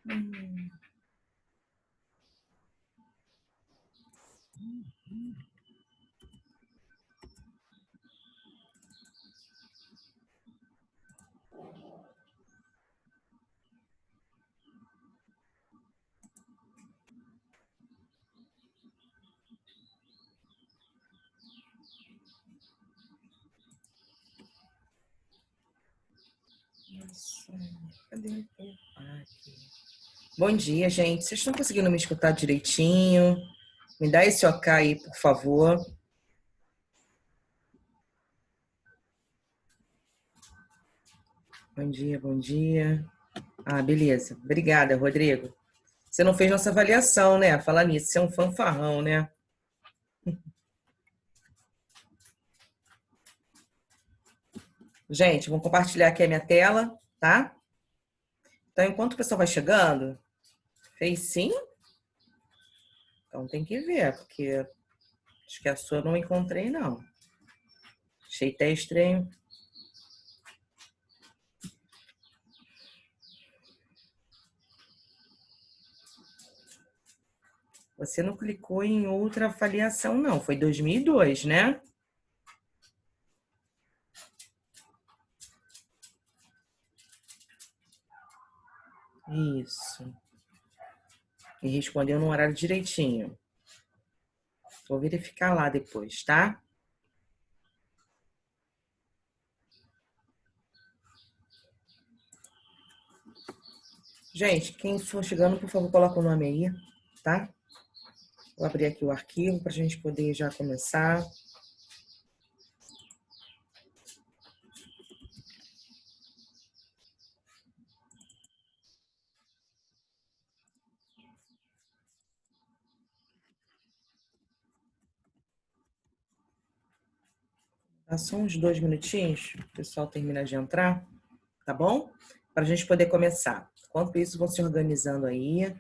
Hum. Nossa, cadê? Ah, aqui. Bom dia, gente. Vocês estão conseguindo me escutar direitinho? Me dá esse OK aí, por favor. Bom dia, bom dia. Ah, beleza. Obrigada, Rodrigo. Você não fez nossa avaliação, né? Falar nisso, você é um fanfarrão, né? Gente, vou compartilhar aqui a minha tela, tá? Então, enquanto o pessoal vai chegando, fez sim? Então tem que ver, porque acho que a sua eu não encontrei, não. Achei até estranho. Você não clicou em outra avaliação, não. Foi 2002, né? Isso. E respondeu no horário direitinho. Vou verificar lá depois, tá? Gente, quem for chegando, por favor, coloca o nome aí, tá? Vou abrir aqui o arquivo para a gente poder já começar. Dá só uns 2 minutinhos, o pessoal termina de entrar, tá bom? Para a gente poder começar. Enquanto isso, vão se organizando aí.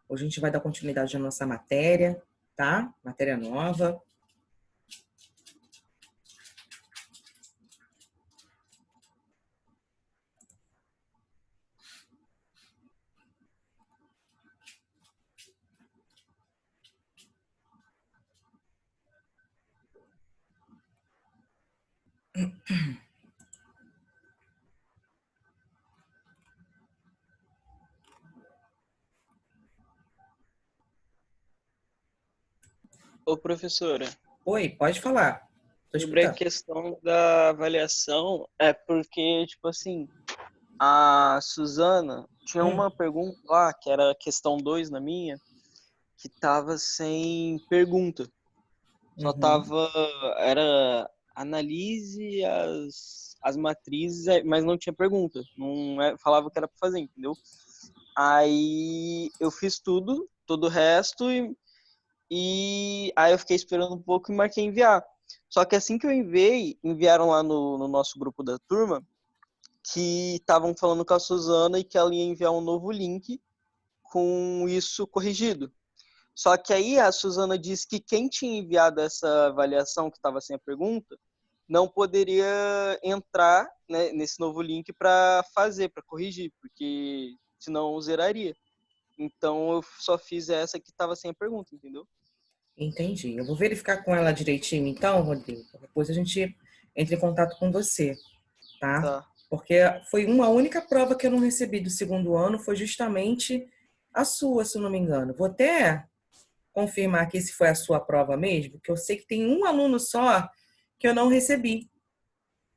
Hoje a gente vai dar continuidade à nossa matéria, tá? Matéria nova. Ô, professora, Oi, pode falar. Tô sobre a escutando. questão da avaliação, é porque, tipo assim, a Suzana tinha Hum, uma pergunta lá, que era a questão 2 na minha, que tava sem pergunta. Só uhum. tava, era analise as matrizes, mas não tinha pergunta. Não falava o que era para fazer, entendeu? Aí eu fiz tudo, todo o resto, e aí eu fiquei esperando um pouco e marquei enviar. Só que assim que eu enviei, enviaram lá no nosso grupo da turma que estavam falando com a Suzana e que ela ia enviar um novo link com isso corrigido. Só que aí a Suzana disse que quem tinha enviado essa avaliação, que estava sem a pergunta, não poderia entrar, né, nesse novo link para fazer, para corrigir, porque senão zeraria. Então eu só fiz essa que estava sem a pergunta, entendeu? Entendi. Eu vou verificar com ela direitinho, então, Rodrigo. Depois a gente entra em contato com você, tá? Tá. Porque foi uma única prova que eu não recebi do segundo ano, foi justamente a sua, se eu não me engano. Vou até confirmar aqui se foi a sua prova mesmo, que eu sei que tem um aluno só que eu não recebi.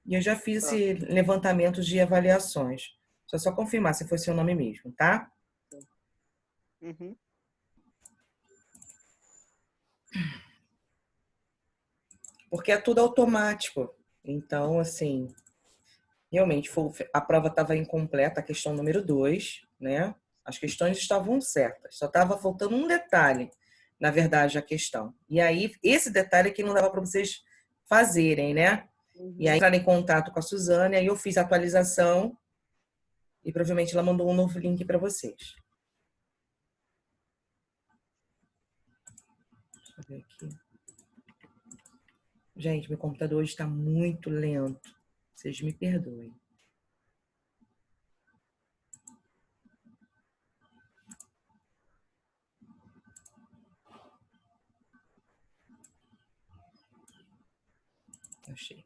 E eu já fiz Tá. esse levantamento de avaliações. Só confirmar se foi seu nome mesmo, tá? Uhum. Porque é tudo automático. Então, assim, realmente a prova estava incompleta, a questão número 2, né? As questões estavam certas, só estava faltando um detalhe, na verdade, a questão. E aí, esse detalhe é que não dava para vocês fazerem, né? E aí, Uhum. entraram em contato com a Suzane, aí eu fiz a atualização e provavelmente ela mandou um novo link para vocês. Deixa eu ver aqui. Gente, meu computador hoje está muito lento. Vocês me perdoem. Achei.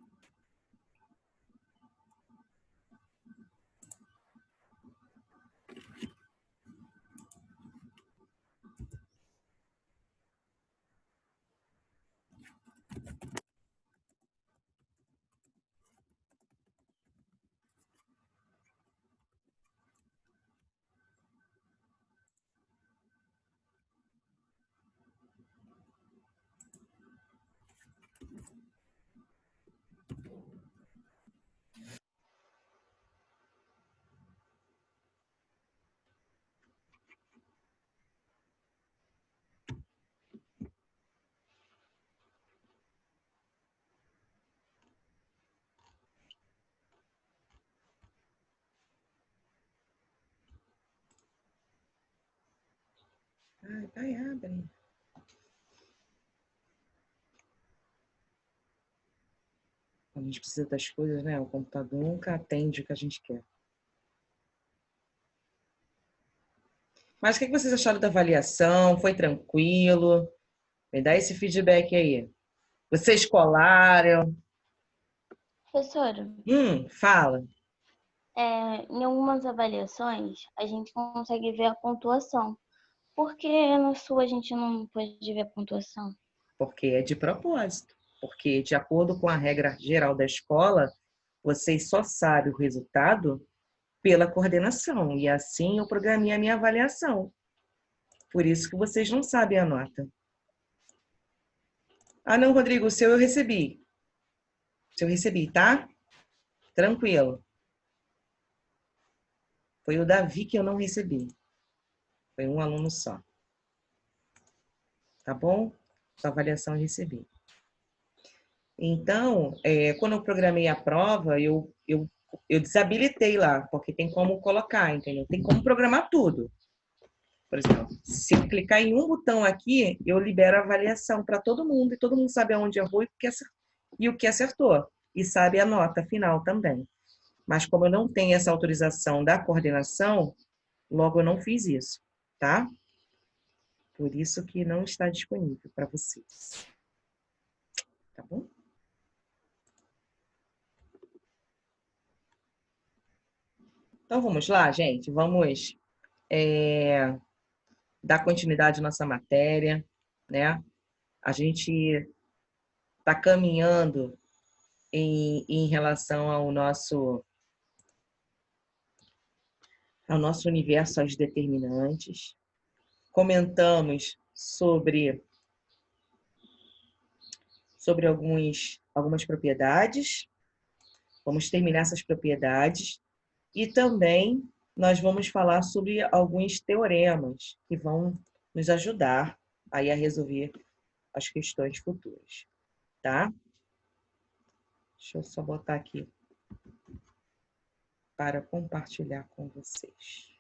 Ai, vai, abre. Quando a gente precisa das coisas, né? O computador nunca atende o que a gente quer. Mas o que vocês acharam da avaliação? Foi tranquilo? Me dá esse feedback aí. Vocês colaram? Professora, Fala. em algumas avaliações a gente consegue ver a pontuação. Por que na sua a gente não pode ver a pontuação? Porque é de propósito. Porque, de acordo com a regra geral da escola, vocês só sabem o resultado pela coordenação. E assim eu programei a minha avaliação. Por isso que vocês não sabem a nota. Ah, não, Rodrigo, o seu eu recebi. O seu eu recebi, tá? Tranquilo. Foi o Davi que eu não recebi. Foi um aluno só. Tá bom? Sua avaliação eu recebi. Então, quando eu programei a prova, eu desabilitei lá, porque tem como colocar, entendeu? Tem como programar tudo. Por exemplo, se eu clicar em um botão aqui, eu libero a avaliação para todo mundo, e todo mundo sabe aonde errou e o que acertou. E sabe a nota final também. Mas como eu não tenho essa autorização da coordenação, logo eu não fiz isso, tá? Por isso que não está disponível para vocês. Tá bom? Então vamos lá, gente. Vamos dar continuidade à nossa matéria, né? A gente está caminhando em relação ao nosso universo, às determinantes. Comentamos sobre algumas propriedades. Vamos terminar essas propriedades. E também nós vamos falar sobre alguns teoremas que vão nos ajudar aí a resolver as questões futuras, tá? Deixa eu só botar aqui para compartilhar com vocês.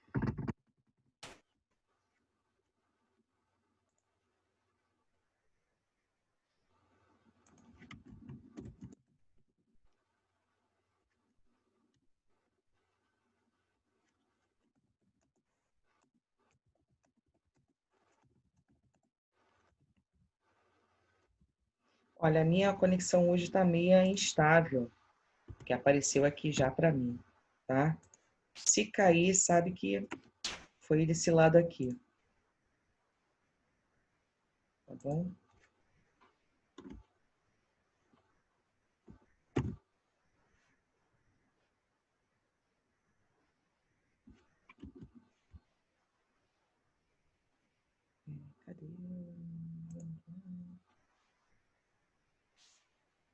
Olha, a minha conexão hoje está meio instável, que apareceu aqui já para mim, tá? Se cair, sabe que foi desse lado aqui. Tá bom? Cadê?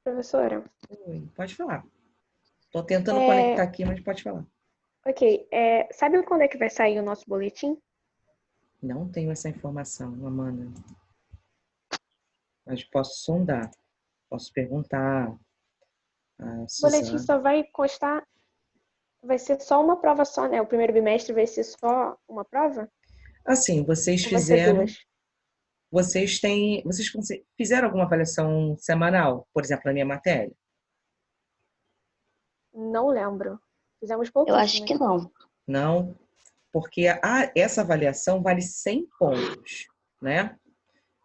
Professora. Oi, pode falar. Tô tentando conectar aqui, mas pode falar. Ok. Sabe quando é que vai sair o nosso boletim? Não tenho essa informação, Amanda. Mas posso sondar. Posso perguntar a O boletim Suzana. só vai constar... Vai ser só uma prova só, né? O primeiro bimestre vai ser só uma prova? Assim, vocês Ou vai ser fizeram... duas? Vocês fizeram alguma avaliação semanal, por exemplo, na minha matéria? Não lembro. Fizemos Eu pouquíssimo. acho que não. Não, porque essa avaliação vale 100 pontos, né?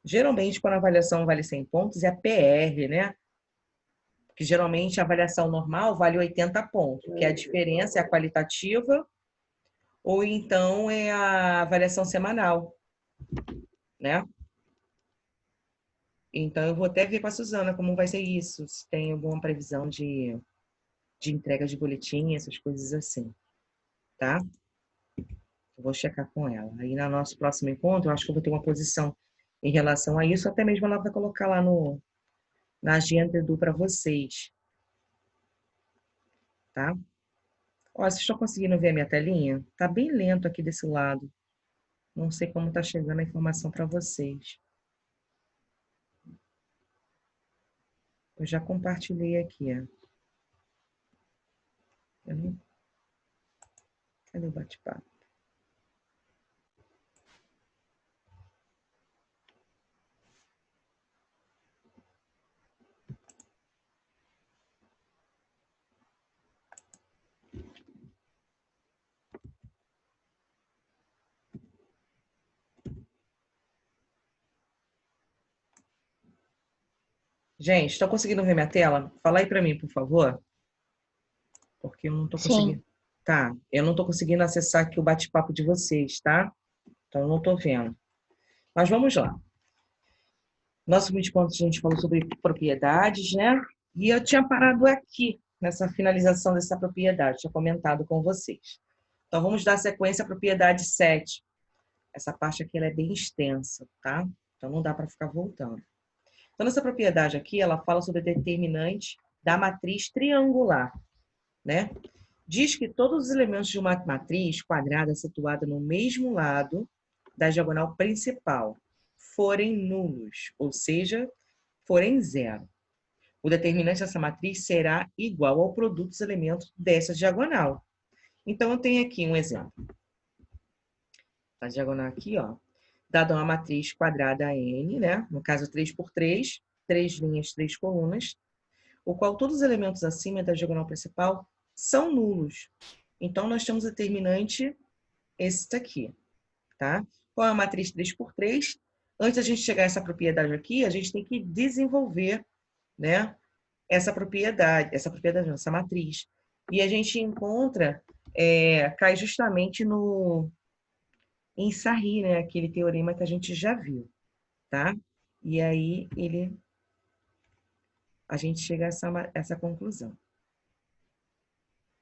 Geralmente, quando a avaliação vale 100 pontos, é a PR, né? que geralmente a avaliação normal vale 80 pontos, que a diferença é a qualitativa ou então é a avaliação semanal, né? Então, eu vou até ver com a Suzana como vai ser isso, se tem alguma previsão de entrega de boletim, essas coisas assim, tá? Eu vou checar com ela. Aí, no nosso próximo encontro, eu acho que eu vou ter uma posição em relação a isso, até mesmo ela vai colocar lá na agenda do para vocês, tá? Ó, vocês estão conseguindo ver a minha telinha? Tá bem lento aqui desse lado. Não sei como tá chegando a informação para vocês. Eu já compartilhei aqui, ó. Cadê o bate-papo? Gente, estão conseguindo ver minha tela? Fala aí para mim, por favor. Porque eu não tô conseguindo. Sim. Tá, eu não tô conseguindo acessar aqui o bate-papo de vocês, tá? Então, eu não tô vendo. Mas vamos lá. Nosso último ponto, a gente falou sobre propriedades, né? E eu tinha parado aqui, nessa finalização dessa propriedade, tinha comentado com vocês. Então, vamos dar sequência à propriedade 7. Essa parte aqui ela é bem extensa, tá? Então, não dá para ficar voltando. Então, essa propriedade aqui, ela fala sobre determinante da matriz triangular, né? Diz que todos os elementos de uma matriz quadrada situada no mesmo lado da diagonal principal forem nulos, ou seja, forem zero. O determinante dessa matriz será igual ao produto dos elementos dessa diagonal. Então, eu tenho aqui um exemplo. A diagonal aqui, ó, dada uma matriz quadrada N, né? No caso, 3 por 3, 3 linhas, 3 colunas, o qual todos os elementos acima da diagonal principal são nulos. Então, nós temos o determinante esse daqui, tá? Qual é a matriz 3 por 3? Antes da gente chegar a essa propriedade aqui, a gente tem que desenvolver, né, essa matriz. E a gente encontra, cai justamente em Sarri, né, aquele teorema que a gente já viu, tá? E aí a gente chega a essa conclusão.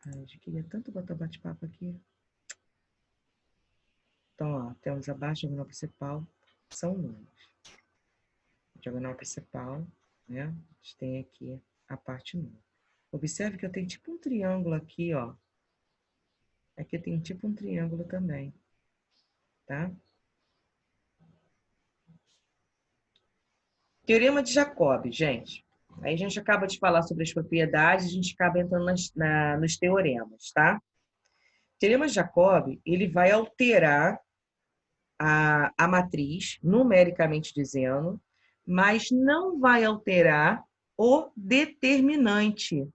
Eu queria tanto botar bate-papo aqui. Então, ó, temos abaixo da diagonal principal, são nulos. Diagonal principal, né? A gente tem aqui a parte nula. Observe que eu tenho tipo um triângulo aqui, ó. Aqui tem tipo um triângulo também, tá? Teorema de Jacobi, gente. Aí a gente acaba de falar sobre as propriedades, a gente acaba entrando nos teoremas, tá? O teorema de Jacobi, ele vai alterar a matriz, numericamente dizendo, mas não vai alterar o determinante,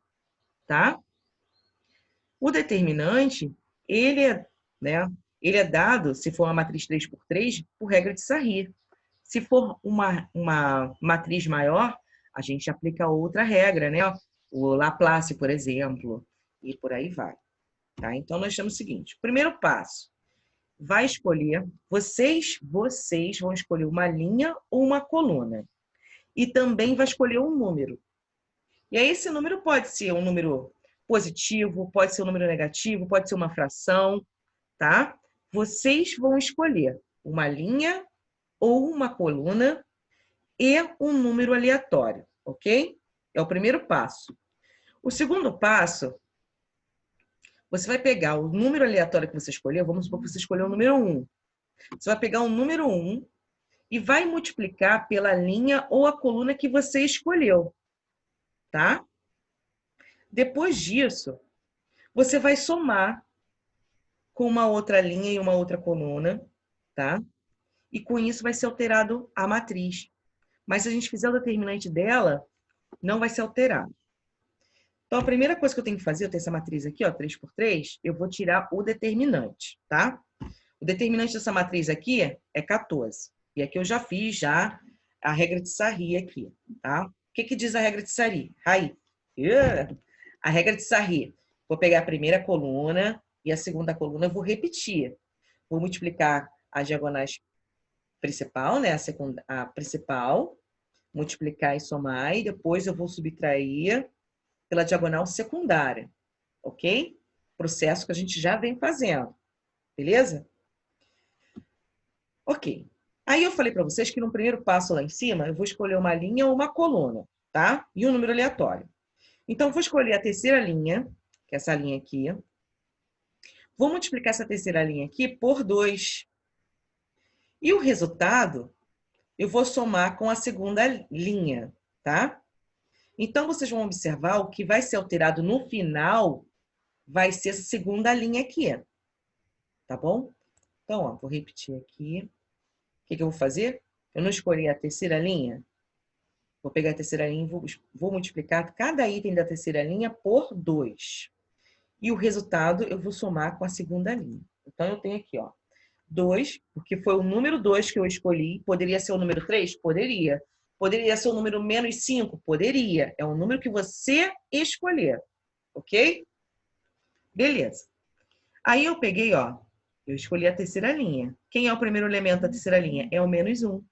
tá? O determinante, ele é dado, se for uma matriz 3 por 3, por regra de Sarri. Se for uma matriz maior, a gente aplica outra regra, né? O Laplace, por exemplo, e por aí vai. Tá? Então, nós temos o seguinte. Primeiro passo, vai escolher, vocês vão escolher uma linha ou uma coluna. E também vai escolher um número. E aí, esse número pode ser um número positivo, pode ser um número negativo, pode ser uma fração, tá? Vocês vão escolher uma linha ou uma coluna e um número aleatório, ok? É o primeiro passo. O segundo passo, você vai pegar o número aleatório que você escolheu, vamos supor que você escolheu o número 1. Você vai pegar o número 1 e vai multiplicar pela linha ou a coluna que você escolheu, tá? Depois disso, você vai somar com uma outra linha e uma outra coluna, tá? E com isso vai ser alterado a matriz. Mas se a gente fizer o determinante dela, não vai ser alterado. Então, a primeira coisa que eu tenho que fazer, eu tenho essa matriz aqui, ó, 3 por 3, eu vou tirar o determinante, tá? O determinante dessa matriz aqui é 14. E aqui eu já fiz a regra de Sarri aqui, tá? O que diz a regra de Sarri? Aí, A regra de Sarri. Vou pegar a primeira coluna e a segunda coluna eu vou repetir. Vou multiplicar as diagonais principal, né? A principal, multiplicar e somar, e depois eu vou subtrair pela diagonal secundária, ok? Processo que a gente já vem fazendo, beleza? Ok. Aí eu falei para vocês que no primeiro passo lá em cima, eu vou escolher uma linha ou uma coluna, tá? E um número aleatório. Então, eu vou escolher a terceira linha, que é essa linha aqui. Vou multiplicar essa terceira linha aqui por 2. E o resultado, eu vou somar com a segunda linha, tá? Então, vocês vão observar o que vai ser alterado no final vai ser essa segunda linha aqui, tá bom? Então, ó, vou repetir aqui. O que eu vou fazer? Eu não escolhi a terceira linha. Vou pegar a terceira linha e vou multiplicar cada item da terceira linha por 2. E o resultado eu vou somar com a segunda linha. Então, eu tenho aqui, ó, 2, porque foi o número 2 que eu escolhi. Poderia ser o número 3? Poderia. Poderia ser o número menos 5? Poderia. É o número que você escolher. Ok? Beleza. Aí eu peguei, ó, eu escolhi a terceira linha. Quem é o primeiro elemento da terceira linha? É o menos 1.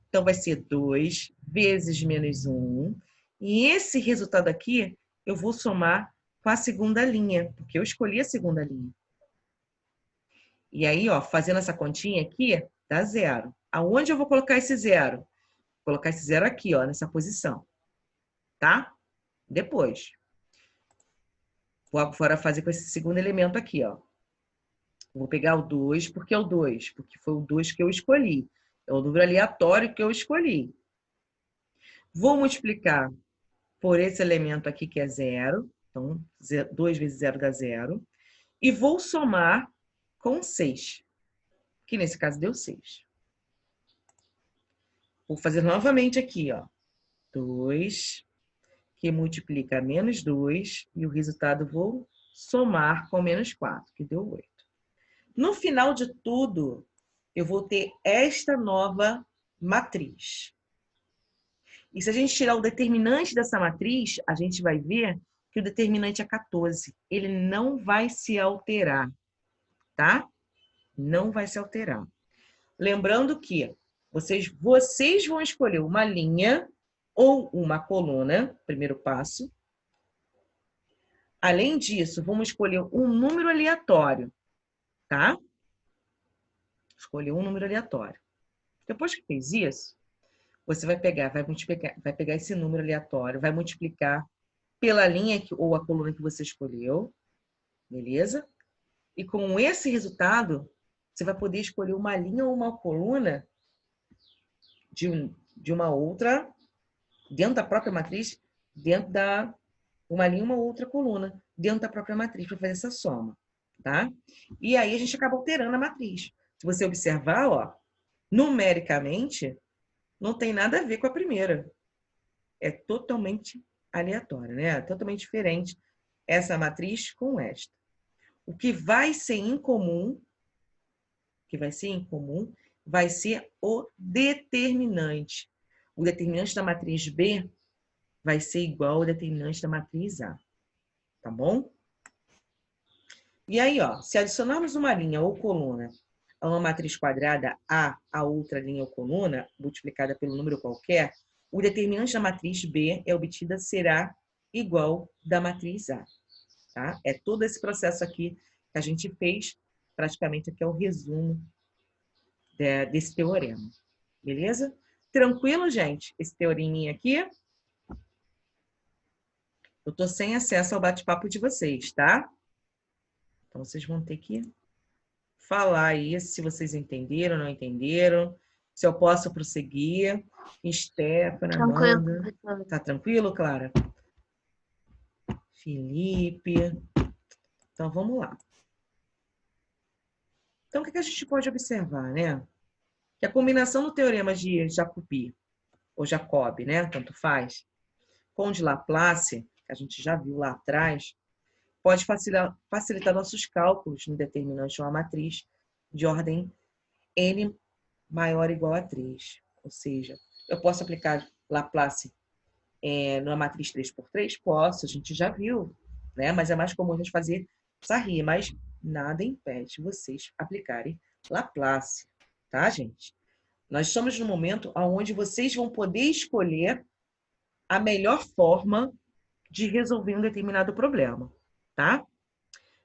Então, vai ser 2 vezes menos 1. E esse resultado aqui, eu vou somar com a segunda linha, porque eu escolhi a segunda linha. E aí, ó, fazendo essa continha aqui, dá 0. Aonde eu vou colocar esse 0? Vou colocar esse 0 aqui, ó, nessa posição. Tá? Depois. Vou agora fazer com esse segundo elemento aqui, ó. Vou pegar o 2, porque é o 2, porque foi o 2 que eu escolhi. É o número aleatório que eu escolhi. Vou multiplicar por esse elemento aqui, que é 0. Então, 2 vezes 0 dá 0. E vou somar com 6, que nesse caso deu 6. Vou fazer novamente aqui, ó. 2, que multiplica menos 2, e o resultado vou somar com menos 4, que deu 8. No final de tudo, eu vou ter esta nova matriz. E se a gente tirar o determinante dessa matriz, a gente vai ver que o determinante é 14. Ele não vai se alterar, tá? Não vai se alterar. Lembrando que vocês vão escolher uma linha ou uma coluna, primeiro passo. Além disso, vamos escolher um número aleatório, tá? Escolher um número aleatório. Depois que fez isso, você vai pegar esse número aleatório, vai multiplicar pela linha ou a coluna que você escolheu, beleza? E com esse resultado, você vai poder escolher uma linha ou uma coluna de uma outra, dentro da própria matriz, dentro da uma linha ou uma outra coluna, dentro da própria matriz, para fazer essa soma, tá? E aí a gente acaba alterando a matriz. Se você observar, ó, numericamente, não tem nada a ver com a primeira. É totalmente aleatório, né? Totalmente diferente essa matriz com esta. O que vai ser incomum, vai ser o determinante. O determinante da matriz B vai ser igual ao determinante da matriz A. Tá bom? E aí, ó, se adicionarmos uma linha ou coluna a uma matriz quadrada a outra linha ou coluna, multiplicada pelo número qualquer, o determinante da matriz B será igual da matriz A. Tá? É todo esse processo aqui que a gente fez, praticamente aqui é o resumo desse teorema. Beleza? Tranquilo, gente? Esse teoreminha aqui. Eu tô sem acesso ao bate-papo de vocês, tá? Então, vocês vão ter que falar aí se vocês entenderam, não entenderam, se eu posso prosseguir. Stefana, Amanda. Tá tranquilo, Clara? Felipe. Então, vamos lá. Então, o que a gente pode observar, né? Que a combinação do teorema de Jacobi, ou Jacob, né? Tanto faz, com o de Laplace, que a gente já viu lá atrás, pode facilitar nossos cálculos no determinante de uma matriz de ordem n maior ou igual a 3. Ou seja, eu posso aplicar Laplace numa matriz 3x3? Posso, a gente já viu, né? Mas é mais comum a gente fazer Sarri, mas nada impede vocês aplicarem Laplace, tá, gente? Nós estamos no momento onde vocês vão poder escolher a melhor forma de resolver um determinado problema, tá?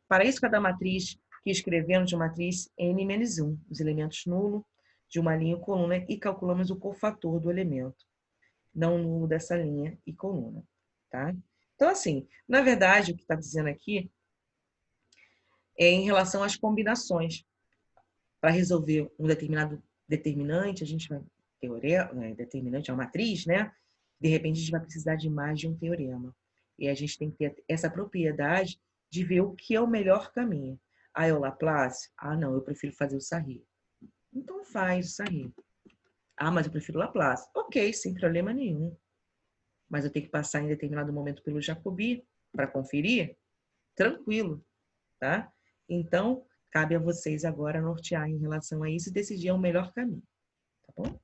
Para isso, cada matriz que escrevemos de matriz n-1, os elementos nulo de uma linha ou coluna, e calculamos o cofator do elemento não nulo dessa linha e coluna, tá? Então, assim, na verdade, o que está dizendo aqui é em relação às combinações. Para resolver um determinado determinante, a gente vai teorema, determinante é uma matriz, né? De repente, a gente vai precisar de mais de um teorema. E a gente tem que ter essa propriedade de ver o que é o melhor caminho. Ah, é o Laplace? Ah, não, eu prefiro fazer o Sarri. Então faz o Sarri. Ah, mas eu prefiro o Laplace. Ok, sem problema nenhum. Mas eu tenho que passar em determinado momento pelo Jacobi para conferir? Tranquilo, tá? Então, cabe a vocês agora nortear em relação a isso e decidir o melhor caminho, tá bom?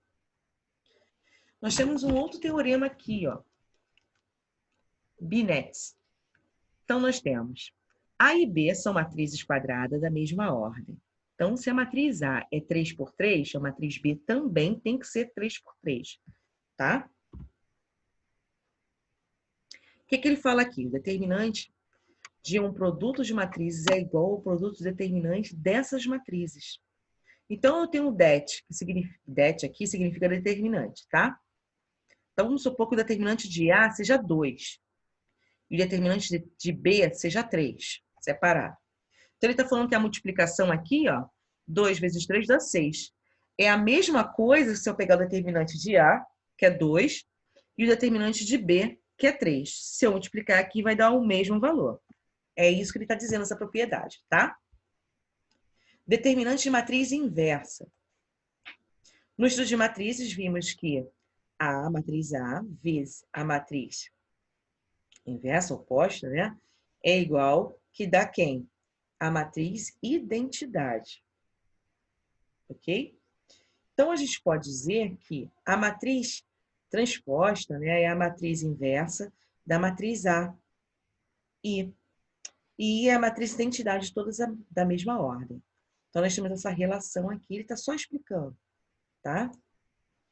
Nós temos um outro teorema aqui, ó. Binet's. Então, nós temos A e B são matrizes quadradas da mesma ordem. Então, se a matriz A é 3x3, a matriz B também tem que ser 3x3, tá? O que ele fala aqui? O determinante de um produto de matrizes é igual ao produto determinante dessas matrizes. Então, eu tenho o det, que significa, det aqui significa determinante, tá? Então, vamos supor que o determinante de A seja 2 e o determinante de B seja 3, separado. Então, ele está falando que a multiplicação aqui, ó, 2 vezes 3 dá 6. É a mesma coisa se eu pegar o determinante de A, que é 2, e o determinante de B, que é 3. Se eu multiplicar aqui, vai dar o mesmo valor. É isso que ele está dizendo, essa propriedade, tá? Determinante de matriz inversa. No estudo de matrizes, vimos que a matriz A vezes a matriz inversa, oposta, né? É igual que dá quem? A matriz identidade. Ok? Então, a gente pode dizer que a matriz transposta, né, é a matriz inversa da matriz A. E a matriz identidade todas da mesma ordem. Então, nós temos essa relação aqui, ele está só explicando, tá?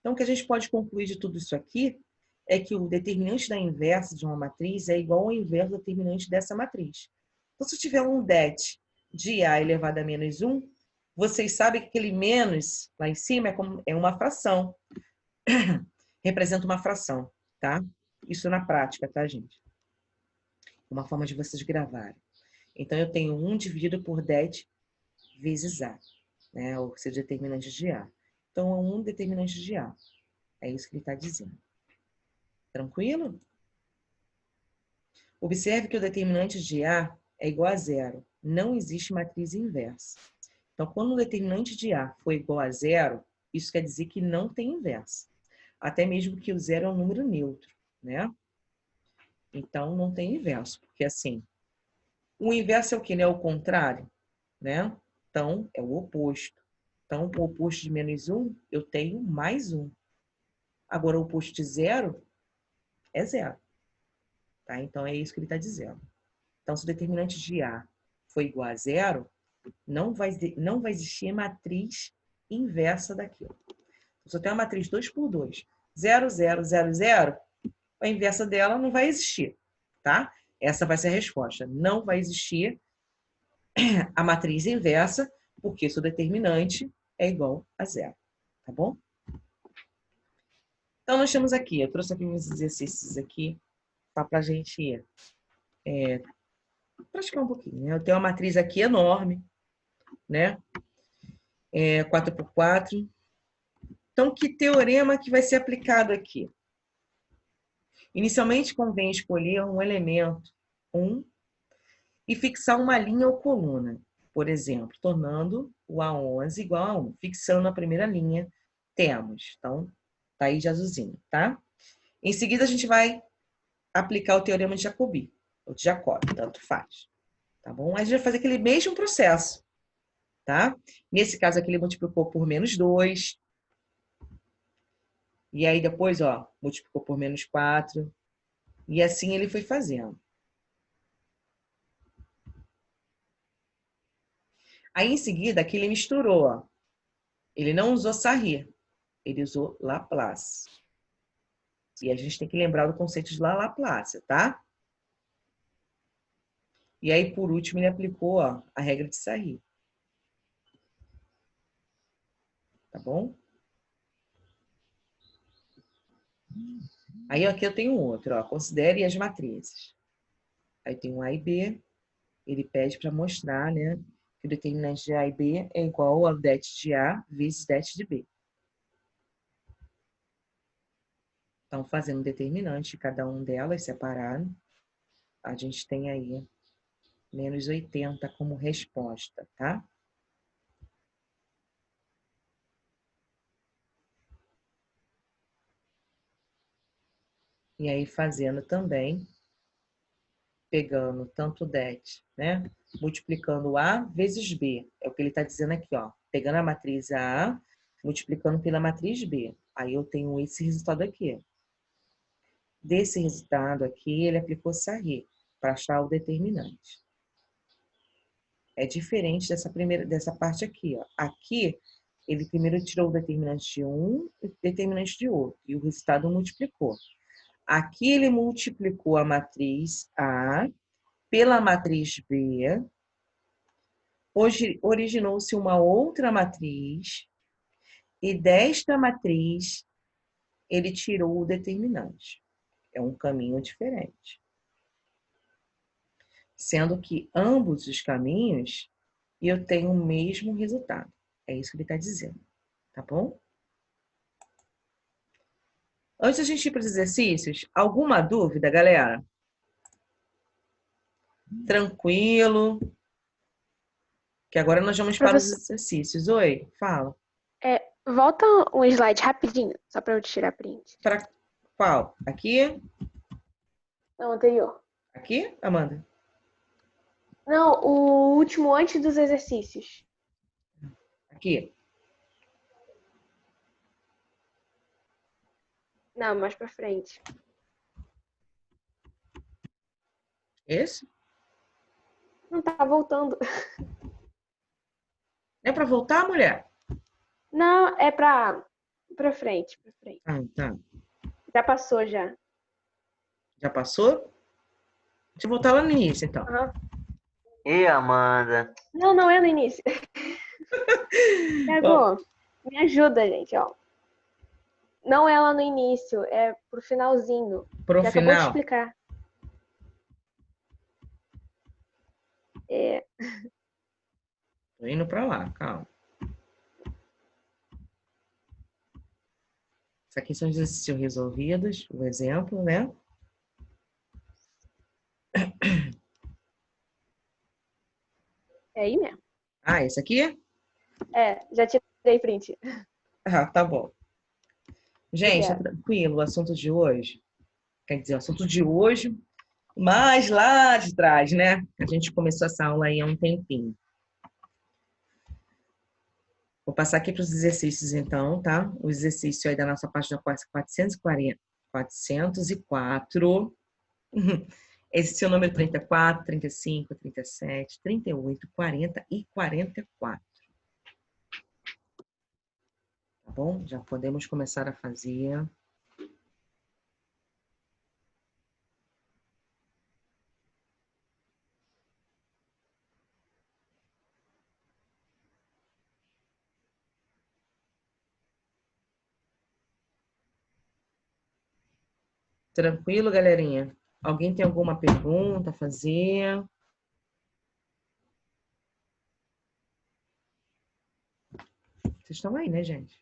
Então, o que a gente pode concluir de tudo isso aqui é que o determinante da inversa de uma matriz é igual ao inverso do determinante dessa matriz. Então, se eu tiver um det de A elevado a menos 1, vocês sabem que aquele menos lá em cima é uma fração. Representa uma fração, tá? Isso na prática, tá, gente? Uma forma de vocês gravarem. Então, eu tenho 1 dividido por det vezes A, né? Ou seja, determinante de A. Então, é 1 determinante de A. É isso que ele está dizendo. Tranquilo? Observe que o determinante de A é igual a 0. Não existe matriz inversa. Então, quando o determinante de A for igual a 0, isso quer dizer que não tem inversa. Até mesmo que o 0 é um número neutro, né? Então, não tem inverso, porque assim, o inverso é o quê? É o contrário, né? Então, é o oposto. Então, o oposto de menos 1, eu tenho mais 1. Agora, o oposto de 0 é 0. Tá? Então, é isso que ele está dizendo. Então, se o determinante de A for igual a 0, não vai existir matriz inversa daquilo. Se eu tenho uma matriz 2 por 2, 0, 0, 0, 0, a inversa dela não vai existir, tá? Essa vai ser a resposta. Não vai existir a matriz inversa, porque seu determinante é igual a 0, tá bom? Então, nós temos aqui, eu trouxe aqui uns exercícios aqui, tá, para a gente praticar um pouquinho, né? Eu tenho uma matriz aqui enorme, né? 4x4. Então, que teorema que vai ser aplicado aqui? Inicialmente, convém escolher um elemento, 1, e fixar uma linha ou coluna, por exemplo, tornando o A11 igual a 1. Fixando a primeira linha, temos. Então, tá aí de azulzinho, tá? Em seguida, a gente vai aplicar o teorema de Jacobi, ou de Jacob, tanto faz. Tá bom? A gente vai fazer aquele mesmo processo, tá? Nesse caso aqui, ele multiplicou por menos 2. E aí depois, ó, multiplicou por menos 4. E assim ele foi fazendo. Aí, em seguida, aqui ele misturou, ó. Ele não usou Sarri, ele usou Laplace. E a gente tem que lembrar do conceito de Laplace, tá? E aí, por último, ele aplicou, ó, a regra de Sarri. Tá bom? Aí, aqui eu tenho outro, ó. Considere as matrizes. Aí tem um A e B. Ele pede para mostrar, né, que o determinante de A e B é igual ao det de A vezes det de B. Então, fazendo o determinante de cada um delas separado, a gente tem aí menos 80 como resposta, tá? E aí, fazendo também, pegando tanto o det, né? Multiplicando A vezes B. É o que ele está dizendo aqui, ó. Pegando a matriz A, multiplicando pela matriz B. Aí eu tenho esse resultado aqui. Desse resultado aqui, ele aplicou Sarri para achar o determinante. É diferente dessa parte aqui, ó. Aqui, ele primeiro tirou o determinante de um e o determinante de outro. E o resultado multiplicou. Aqui, ele multiplicou a matriz A pela matriz B. Hoje, originou-se uma outra matriz. E desta matriz, ele tirou o determinante. É um caminho diferente. Sendo que ambos os caminhos eu tenho o mesmo resultado. É isso que ele está dizendo, tá bom? Antes da gente ir para os exercícios, alguma dúvida, galera? Tranquilo? Que agora nós vamos para os exercícios. Oi, fala. Volta um slide rapidinho, só para eu tirar print. Para qual? Aqui? Não, anterior. Aqui, Amanda? Não, o último antes dos exercícios. Aqui. Não, mais para frente. Esse? Não tá voltando. É para voltar, mulher? Não, é para frente, para frente. Ah, tá. Já passou já. Já passou? Deixa eu voltar lá no início, então. Uhum. E Amanda? Não é no início. Pegou. Me ajuda, gente, ó. Não é lá no início, é pro finalzinho. Pro Já final. acabou de explicar. Tô indo para lá, calma. Isso aqui são exercícios resolvidos, o exemplo, né? É aí mesmo. Ah, esse aqui? Já tirei print. Ah, tá bom. Gente, tá Obrigada. tranquilo o assunto de hoje? Quer dizer, o assunto de hoje, mas lá de trás, né? A gente começou essa aula aí há um tempinho. Vou passar aqui para os exercícios, então, tá? O exercício aí da nossa página 440, 404. Esse é o número 34, 35, 37, 38, 40 e 44. Tá bom? Já podemos começar a fazer. Tranquilo, galerinha? Alguém tem alguma pergunta a fazer? Vocês estão aí, né, gente?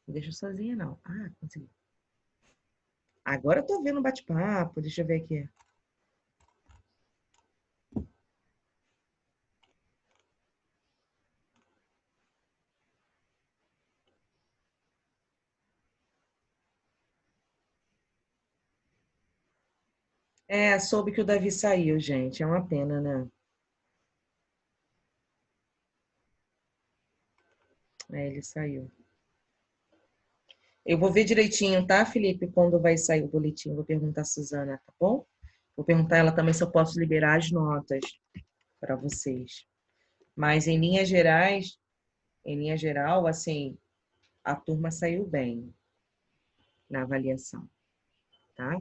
Não deixa eu sozinha, não. Ah, consegui. Agora eu tô vendo um bate-papo. Deixa eu ver aqui. Soube que o Davi saiu, gente. É uma pena, né? Ele saiu. Eu vou ver direitinho, tá, Felipe, quando vai sair o boletim. Vou perguntar a Suzana, tá bom? Vou perguntar a ela também se eu posso liberar as notas para vocês. Mas em linhas gerais, em linha geral, assim, a turma saiu bem na avaliação, tá?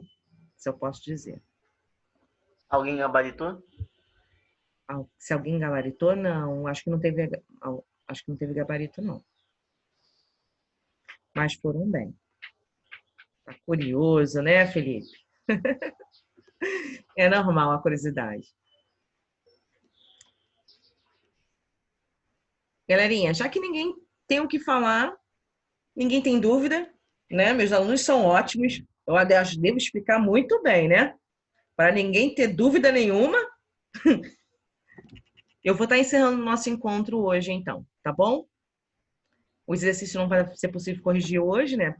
Isso eu posso dizer. Alguém gabaritou? Se alguém gabaritou, não. Acho que não teve, acho que não teve gabarito, não. Mas foram bem. Tá curioso, né, Felipe? É normal a curiosidade. Galerinha, já que ninguém tem o que falar, ninguém tem dúvida, né? Meus alunos são ótimos. Eu aliás, devo explicar muito bem, né? Para ninguém ter dúvida nenhuma, eu vou estar encerrando o nosso encontro hoje, então, tá bom? O exercício não vai ser possível corrigir hoje, né?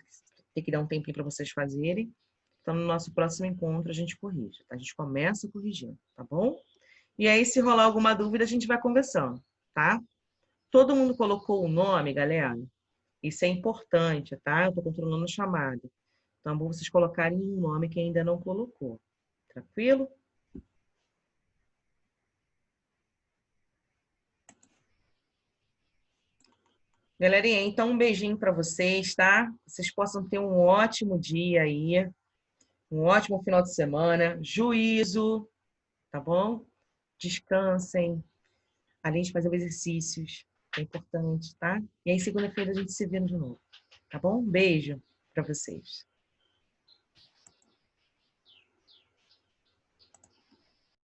Tem que dar um tempinho para vocês fazerem. Então, no nosso próximo encontro, a gente corrige. Tá? A gente começa corrigindo, tá bom? E aí, se rolar alguma dúvida, a gente vai conversando, tá? Todo mundo colocou o nome, galera? Isso é importante, tá? Eu tô controlando a chamada. Então, é bom vocês colocarem um nome que ainda não colocou. Tranquilo? Galerinha, então um beijinho para vocês, tá? Vocês possam ter um ótimo dia aí, um ótimo final de semana, juízo, tá bom? Descansem, além de fazer exercícios, é importante, tá? E aí segunda-feira a gente se vê de novo, tá bom? Um beijo para vocês.